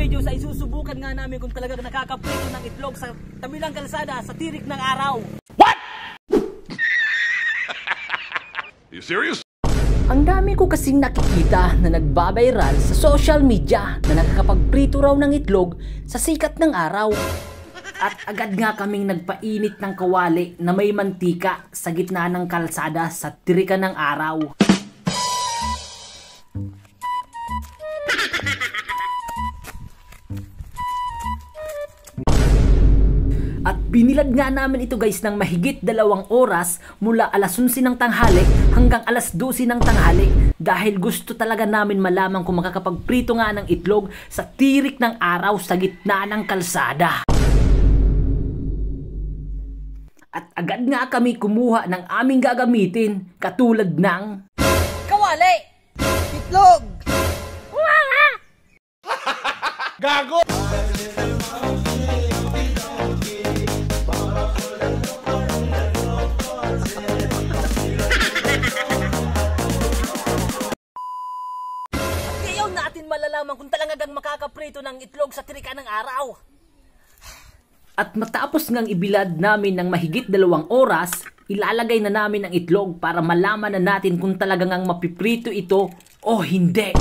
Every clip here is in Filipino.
videos ay susubukan nga namin kung talaga nakakaprito ng itlog sa tabi ng kalsada sa tirik ng araw. What? Are you serious? Ang dami ko kasing nakikita na nagbabiral sa social media na nakakapagprito raw ng itlog sa sikat ng araw. At agad nga kaming nagpainit ng kawali na may mantika sa gitna ng kalsada sa tirikan ng araw. At binilad nga namin ito guys ng mahigit 2 oras mula alas 11 ng tanghali hanggang alas 12 ng tanghali dahil gusto talaga namin malaman kung makakapagprito nga ng itlog sa tirik ng araw sa gitna ng kalsada. At agad nga kami kumuha ng aming gagamitin katulad ng kawali, itlog, Gago! natin malalaman kung talagang makakaprito ng itlog sa tirikan ng araw. At matapos ngang ibilad namin ng mahigit 2 oras, ilalagay na namin ang itlog para malaman na natin kung talagang mapiprito ito o hindi.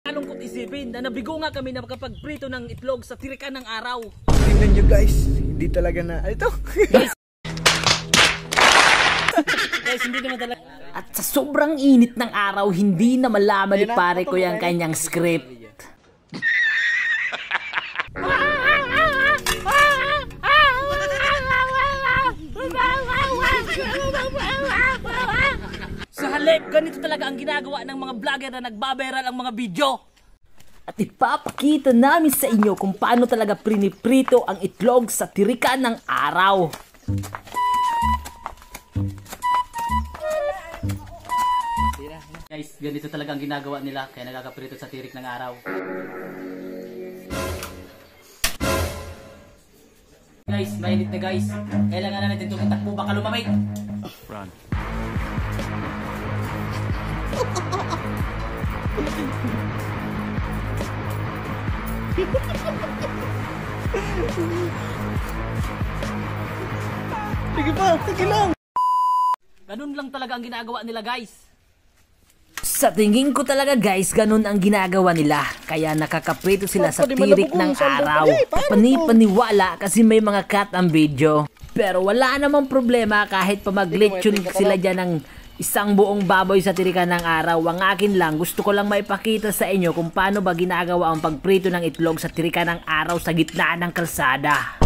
Malungkot isipin na nabigo nga kami na makapagprito ng itlog sa tirikan ng araw. Tingnan nyo guys, hindi talaga na... Ito! Guys, hindi naman talaga... At sa sobrang init ng araw, hindi na malaman ni pare ko yung kanyang script. Sa halip, ganito talaga ang ginagawa ng mga vlogger na nagbabiral ang mga video. At ipapakita namin sa inyo kung paano talaga priniprito ang itlog sa tirikan ng araw. Guys, ganito talaga ang ginagawa nila kaya nagkakaprito sa tirik ng araw. Guys, mainit na guys. Kailangan na natin itong itakbo baka lumamig. Run. Sige pa, sige lang! Ganun lang talaga ang ginagawa nila guys. Sa tingin ko talaga guys, ganun ang ginagawa nila. Kaya nakakaprito sila sa tirik ng araw. Panipaniwala kasi may mga cut ang video. Pero wala namang problema kahit pa mag-lechon sila dyan ng isang buong baboy sa tirikan ng araw. Ang akin lang, gusto ko lang maipakita sa inyo kung paano ba ginagawa ang pagprito ng itlog sa tirikan ng araw sa gitna ng kalsada.